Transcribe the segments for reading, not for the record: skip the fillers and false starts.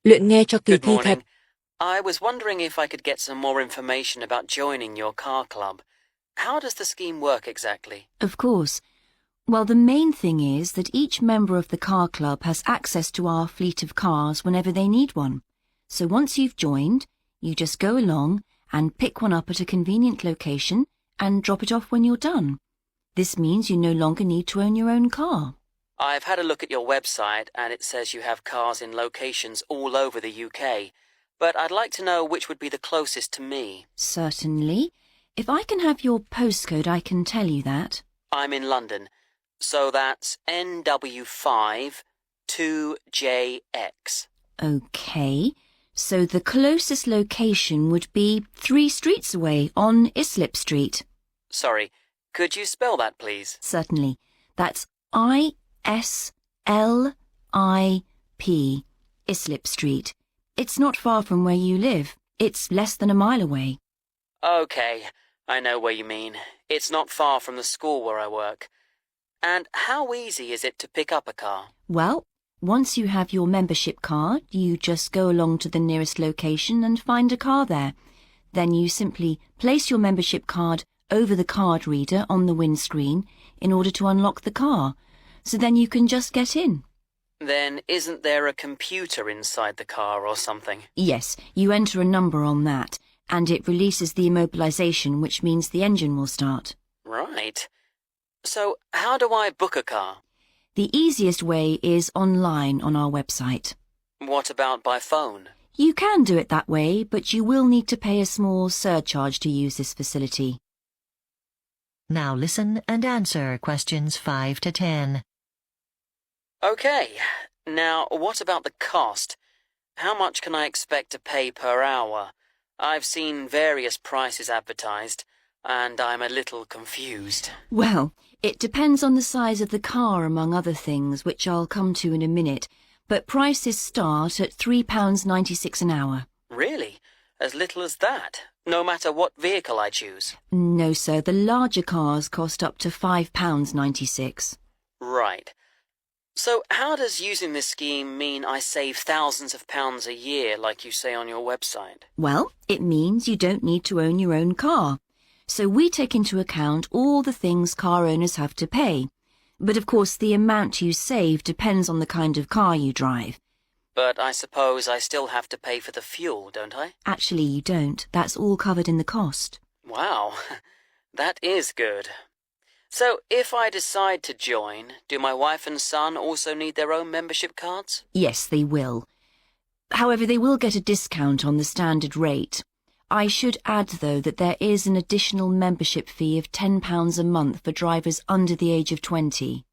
Luyện nghe cho kỳ Good thi thật. morning. I was wondering if I could get some more information about joining your car club. How does the scheme work exactly? Of course. Well, the main thing is that each member of the car club has access to our fleet of cars whenever they need one. So once you've joined, you just go along and pick one up at a convenient location and drop it off when you're done. This means you no longer need to own your own car. I've had a look at your website and it says you have cars in locations all over the UK, but I'd like to know which would be the closest to me. Certainly. If I can have your postcode, I can tell you that. I'm in London, so that's NW5 2JX. OK. So the closest location would be 3 streets away on Islip Street. Sorry, could you spell that, please? Certainly. That's I-S-L-I-P, Islip Street. It's not far from where you live. It's less than a mile away. Okay, I know where you mean. It's not far from the school where I work. And how easy is it to pick up a car? Well, once you have your membership card, you just go along to the nearest location and find a car there. Then you simply place your membership card over the card reader on the windscreen in order to unlock the car. So then you can just get in. Then isn't there a computer inside the car or something? Yes, you enter a number on that, and it releases the immobilization, which means the engine will start. Right. So how do I book a car? The easiest way is online on our website. What about by phone? You can do it that way, but you will need to pay a small surcharge to use this facility. Now listen and answer questions 5 to 10. Okay. Now, what about the cost? How much can I expect to pay per hour? I've seen various prices advertised, and I'm a little confused. Well, it depends on the size of the car, among other things, which I'll come to in a minute, but prices start at £3.96 an hour. Really? As little as that? No matter what vehicle I choose? No, sir. The larger cars cost up to £5.96. Right. So how does using this scheme mean I save thousands of pounds a year, like you say on your website? Well, it means you don't need to own your own car. So we take into account all the things car owners have to pay. But of course, the amount you save depends on the kind of car you drive. But I suppose I still have to pay for the fuel, don't I? Actually, you don't. That's all covered in the cost. Wow, that is good. So if I decide to join, do my wife and son also need their own membership cards? Yes, they will. However, they will get a discount on the standard rate. I should add, though, that there is an additional membership fee of £10 a month for drivers under the age of 20.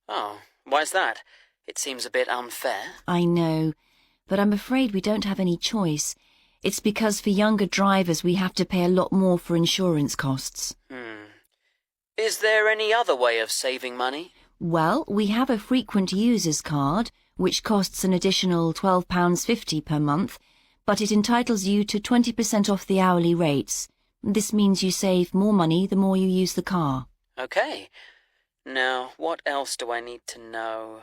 Oh, why's that? It seems a bit unfair. I know, but I'm afraid we don't have any choice. It's because for younger drivers we have to pay a lot more for insurance costs. Is there any other way of saving money? Well, we have a frequent users card, which costs an additional £12.50 per month, but it entitles you to 20% off the hourly rates. This means you save more money the more you use the car. Okay. Now, what else do I need to know?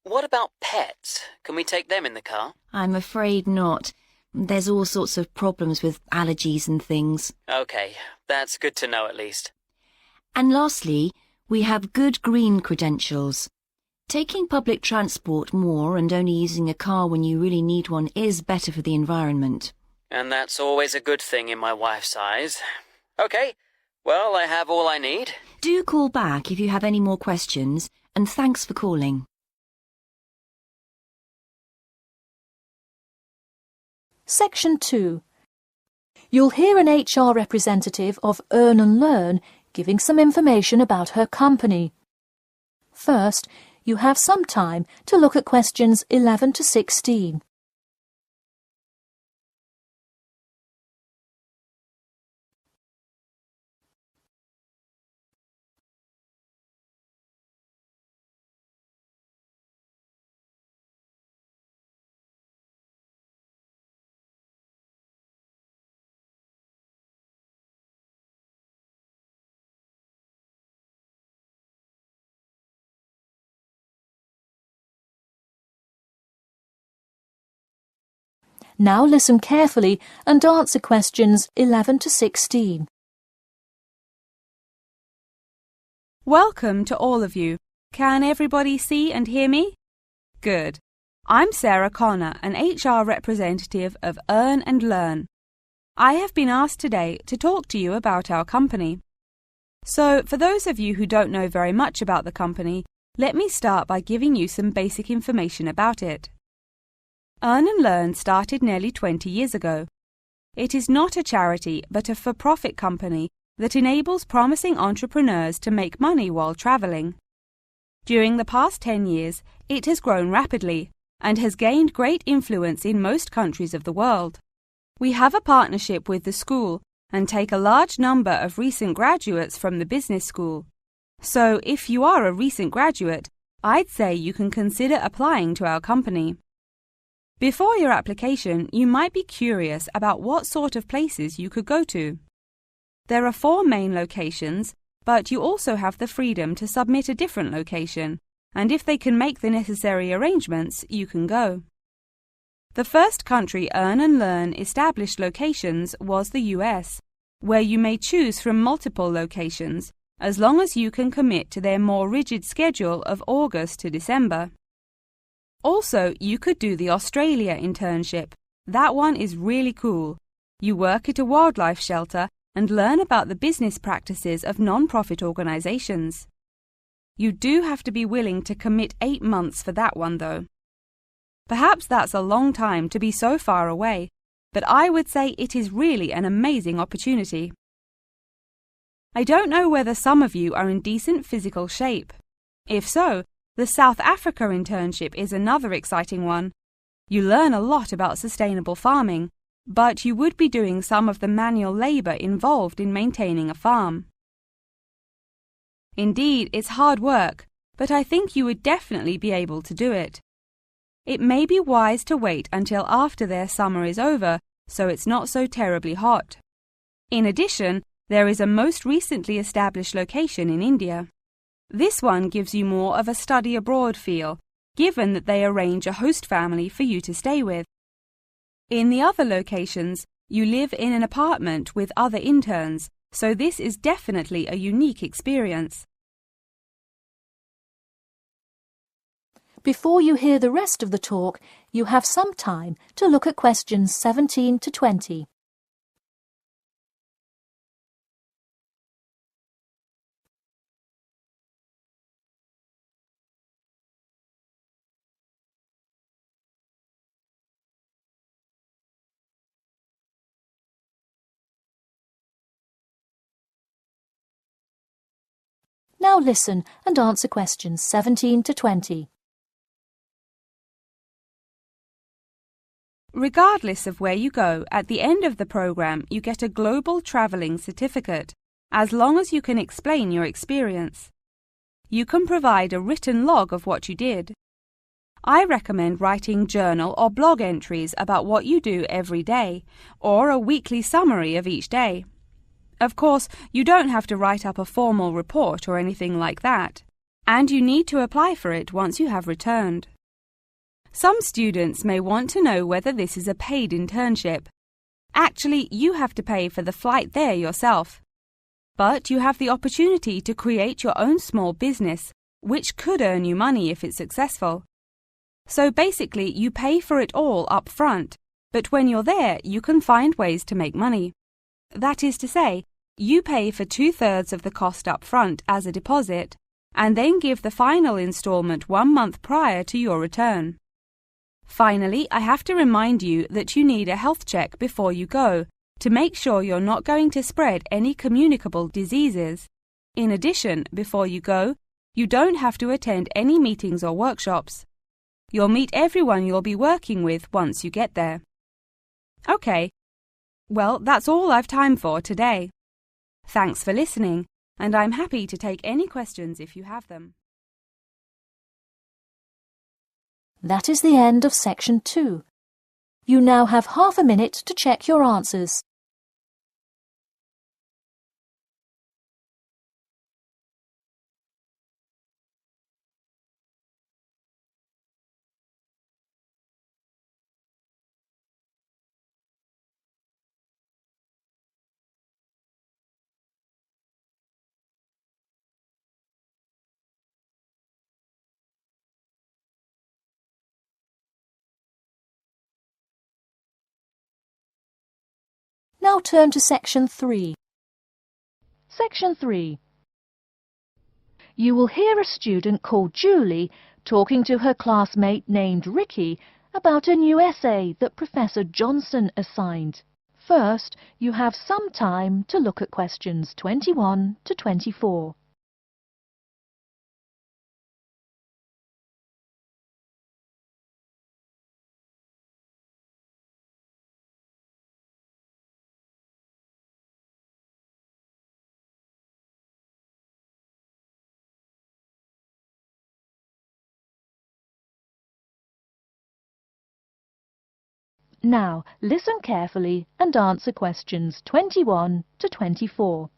What about pets? Can we take them in the car? I'm afraid not. There's all sorts of problems with allergies and things. Okay, that's good to know at least. And lastly, we have good green credentials. Taking public transport more and only using a car when you really need one is better for the environment. And that's always a good thing in my wife's eyes. Okay, well, I have all I need. Do call back if you have any more questions, and thanks for calling. Section 2. You'll hear an HR representative of Earn and Learn giving some information about her company. First, you have some time to look at questions 11 to 16. Now listen carefully and answer questions 11 to 16. Welcome to all of you. Can everybody see and hear me? Good. I'm Sarah Connor, an HR representative of Earn and Learn. I have been asked today to talk to you about our company. So, for those of you who don't know very much about the company, let me start by giving you some basic information about it. Earn and Learn started nearly 20 years ago. It is not a charity but a for-profit company that enables promising entrepreneurs to make money while traveling. During the past 10 years, it has grown rapidly and has gained great influence in most countries of the world. We have a partnership with the school and take a large number of recent graduates from the business school. So, if you are a recent graduate, I'd say you can consider applying to our company. Before your application, you might be curious about what sort of places you could go to. There are 4 main locations, but you also have the freedom to submit a different location, and if they can make the necessary arrangements, you can go. The first country Earn and Learn established locations was the US, where you may choose from multiple locations, as long as you can commit to their more rigid schedule of August to December. Also, you could do the Australia internship. That one is really cool. You work at a wildlife shelter and learn about the business practices of non-profit organizations. You do have to be willing to commit 8 months for that one, though. Perhaps that's a long time to be so far away, but I would say it is really an amazing opportunity. I don't know whether some of you are in decent physical shape. If so, the South Africa internship is another exciting one. You learn a lot about sustainable farming, but you would be doing some of the manual labor involved in maintaining a farm. Indeed, it's hard work, but I think you would definitely be able to do it. It may be wise to wait until after their summer is over, so it's not so terribly hot. In addition, there is a most recently established location in India. This one gives you more of a study abroad feel, given that they arrange a host family for you to stay with. In the other locations, you live in an apartment with other interns, so this is definitely a unique experience. Before you hear the rest of the talk, you have some time to look at questions 17 to 20. Now listen and answer questions 17 to 20. Regardless of where you go, at the end of the program you get a global traveling certificate, as long as you can explain your experience. You can provide a written log of what you did. I recommend writing journal or blog entries about what you do every day, or a weekly summary of each day. Of course, you don't have to write up a formal report or anything like that, and you need to apply for it once you have returned. Some students may want to know whether this is a paid internship. Actually, you have to pay for the flight there yourself. But you have the opportunity to create your own small business, which could earn you money if it's successful. So basically, you pay for it all up front, but when you're there, you can find ways to make money. That is to say, you pay for 2/3 of the cost up front as a deposit, and then give the final installment 1 month prior to your return. Finally, I have to remind you that you need a health check before you go, to make sure you're not going to spread any communicable diseases. In addition, before you go, you don't have to attend any meetings or workshops. You'll meet everyone you'll be working with once you get there. Okay, well, that's all I've time for today. Thanks for listening, and I'm happy to take any questions if you have them. That is the end of section 2. You now have half a minute to check your answers. Now turn to Section 3. Section 3. You will hear a student called Julie talking to her classmate named Ricky about a new essay that Professor Johnson assigned. First, you have some time to look at questions 21 to 24. Now, listen carefully and answer questions 21 to 24.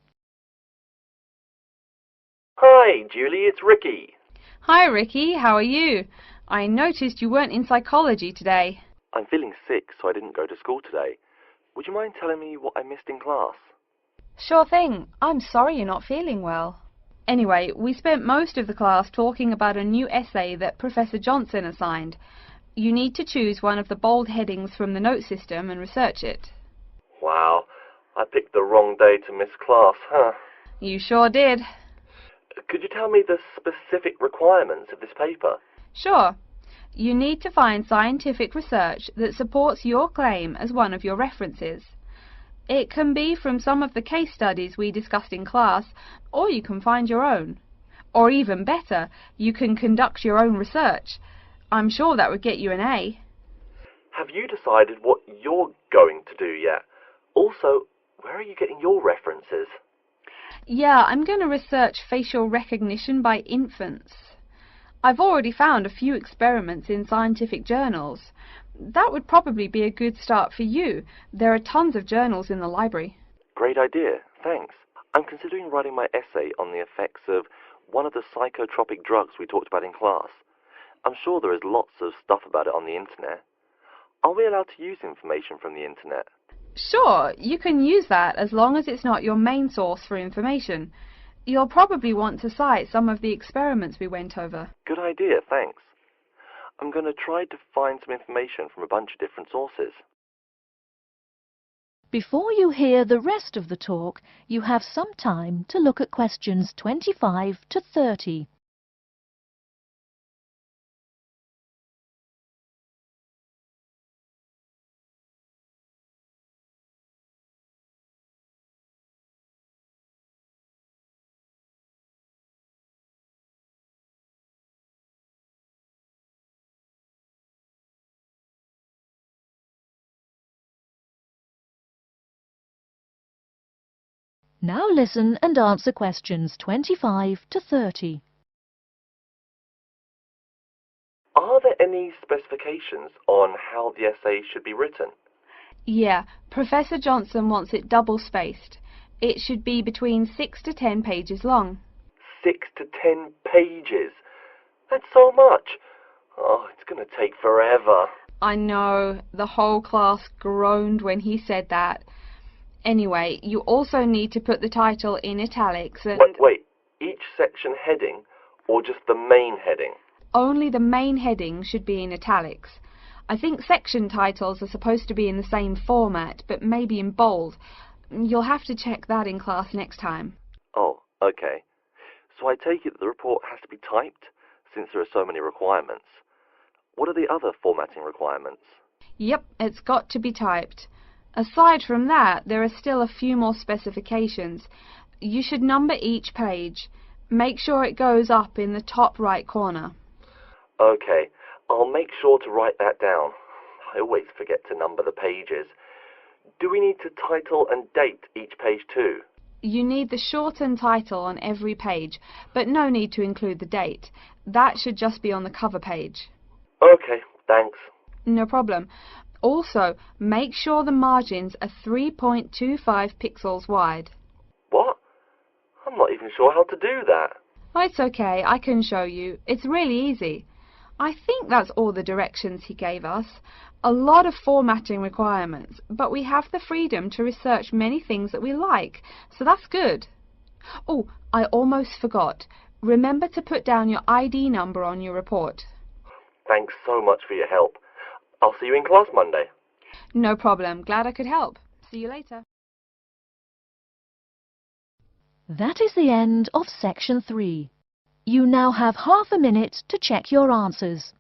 Hi, Julie, it's Ricky. Hi, Ricky. How are you? I noticed you weren't in psychology today. I'm feeling sick, so I didn't go to school today. Would you mind telling me what I missed in class? Sure thing. I'm sorry you're not feeling well. Anyway, we spent most of the class talking about a new essay that Professor Johnson assigned. You need to choose one of the bold headings from the note system and research it. Wow, I picked the wrong day to miss class, huh? You sure did. Could you tell me the specific requirements of this paper? Sure. You need to find scientific research that supports your claim as one of your references. It can be from some of the case studies we discussed in class, or you can find your own. Or even better, you can conduct your own research. I'm sure that would get you an A. Have you decided what you're going to do yet? Also, where are you getting your references? Yeah, I'm going to research facial recognition by infants. I've already found a few experiments in scientific journals. That would probably be a good start for you. There are tons of journals in the library. Great idea, thanks. I'm considering writing my essay on the effects of one of the psychotropic drugs we talked about in class. I'm sure there is lots of stuff about it on the internet. Are we allowed to use information from the internet? Sure, you can use that as long as it's not your main source for information. You'll probably want to cite some of the experiments we went over. Good idea, thanks. I'm going to try to find some information from a bunch of different sources. Before you hear the rest of the talk, you have some time to look at questions 25 to 30. Now listen and answer questions 25 to 30. Are there any specifications on how the essay should be written? Yeah, Professor Johnson wants it double-spaced. It should be between 6 to 10 pages long. 6 to 10 pages? That's so much. Oh, it's going to take forever. I know, the whole class groaned when he said that. Anyway, you also need to put the title in italics and... Wait, each section heading or just the main heading? Only the main heading should be in italics. I think section titles are supposed to be in the same format, but maybe in bold. You'll have to check that in class next time. Oh, okay. So I take it that the report has to be typed, since there are so many requirements. What are the other formatting requirements? Yep, it's got to be typed. Aside from that, there are still a few more specifications. You should number each page. Make sure it goes up in the top right corner. Okay, I'll make sure to write that down. I always forget to number the pages. Do we need to title and date each page too? You need the shortened title on every page, but no need to include the date. That should just be on the cover page. Okay, thanks. No problem. Also, make sure the margins are 3.25 pixels wide. What? I'm not even sure how to do that. Oh, it's okay, I can show you. It's really easy. I think that's all the directions he gave us. A lot of formatting requirements, but we have the freedom to research many things that we like, so that's good. Oh, I almost forgot. Remember to put down your ID number on your report. Thanks so much for your help. I'll see you in class Monday. No problem. Glad I could help. See you later. That is the end of section 3. You now have half a minute to check your answers.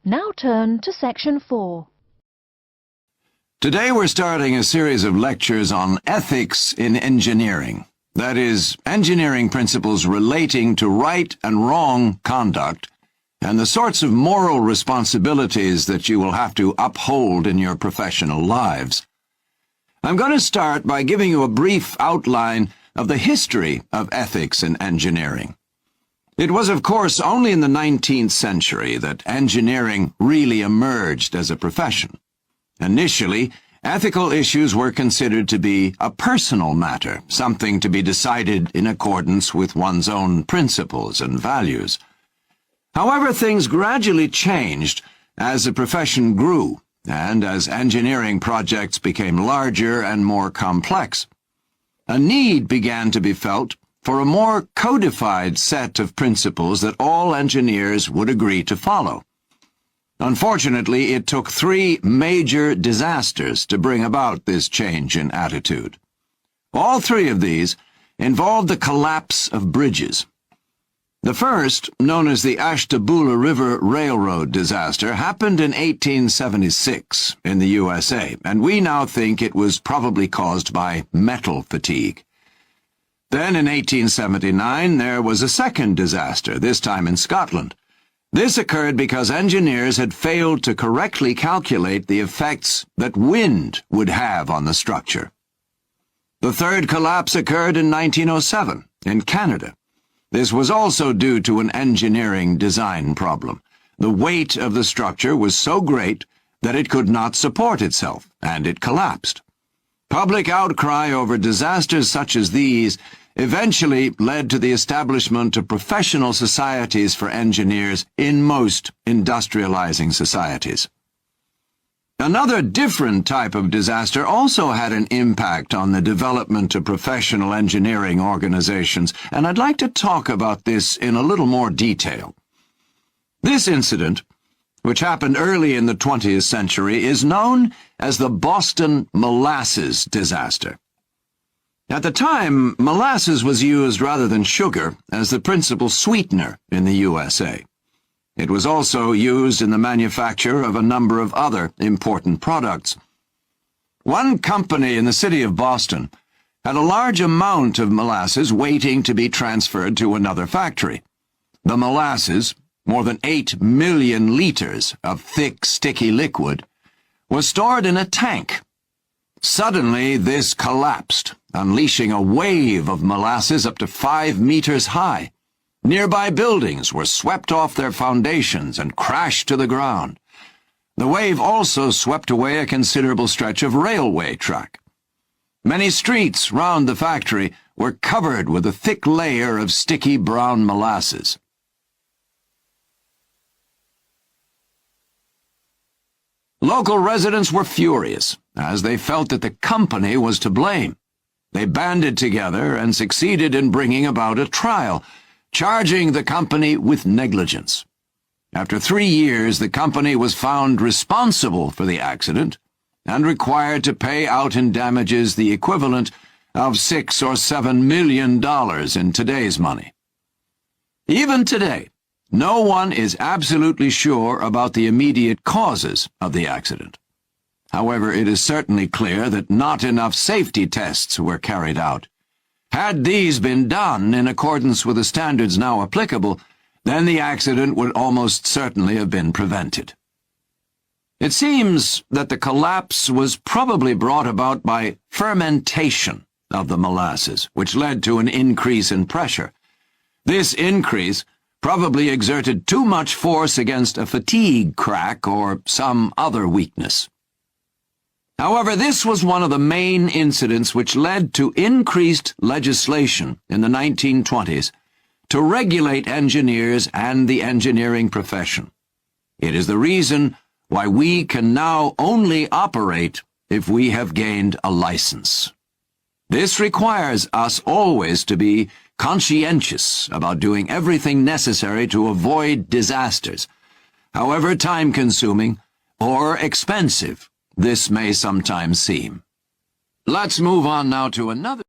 Now turn to section 4. Today we're starting a series of lectures on ethics in engineering. That is, engineering principles relating to right and wrong conduct and the sorts of moral responsibilities that you will have to uphold in your professional lives. I'm going to start by giving you a brief outline of the history of ethics in engineering. It was, of course, only in the 19th century that engineering really emerged as a profession. Initially, ethical issues were considered to be a personal matter, something to be decided in accordance with one's own principles and values. However, things gradually changed as the profession grew and as engineering projects became larger and more complex. A need began to be felt for a more codified set of principles that all engineers would agree to follow. Unfortunately, it took 3 major disasters to bring about this change in attitude. All 3 of these involved the collapse of bridges. The first, known as the Ashtabula River Railroad disaster, happened in 1876 in the USA, and we now think it was probably caused by metal fatigue. Then in 1879 there was a second disaster, this time in Scotland. This occurred because engineers had failed to correctly calculate the effects that wind would have on the structure. The third collapse occurred in 1907 in Canada. This was also due to an engineering design problem. The weight of the structure was so great that it could not support itself, and it collapsed. Public outcry over disasters such as these eventually led to the establishment of professional societies for engineers in most industrializing societies. Another different type of disaster also had an impact on the development of professional engineering organizations, and I'd like to talk about this in a little more detail. This incident, which happened early in the 20th century, is known as the Boston Molasses Disaster. At the time, molasses was used rather than sugar as the principal sweetener in the USA. It was also used in the manufacture of a number of other important products. One company in the city of Boston had a large amount of molasses waiting to be transferred to another factory. The molasses, more than 8 million liters of thick, sticky liquid, was stored in a tank. Suddenly, this collapsed, unleashing a wave of molasses up to 5 meters high. Nearby buildings were swept off their foundations and crashed to the ground. The wave also swept away a considerable stretch of railway track. Many streets round the factory were covered with a thick layer of sticky brown molasses. Local residents were furious, as they felt that the company was to blame. They banded together and succeeded in bringing about a trial, charging the company with negligence. After 3 years, the company was found responsible for the accident and required to pay out in damages the equivalent of $6 or $7 million in today's money. Even today, no one is absolutely sure about the immediate causes of the accident. However, it is certainly clear that not enough safety tests were carried out. Had these been done in accordance with the standards now applicable, then the accident would almost certainly have been prevented. It seems that the collapse was probably brought about by fermentation of the molasses, which led to an increase in pressure. This increase probably exerted too much force against a fatigue crack or some other weakness. However, this was one of the main incidents which led to increased legislation in the 1920s to regulate engineers and the engineering profession. It is the reason why we can now only operate if we have gained a license. This requires us always to be conscientious about doing everything necessary to avoid disasters, however time-consuming or expensive this may sometimes seem. Let's move on now to another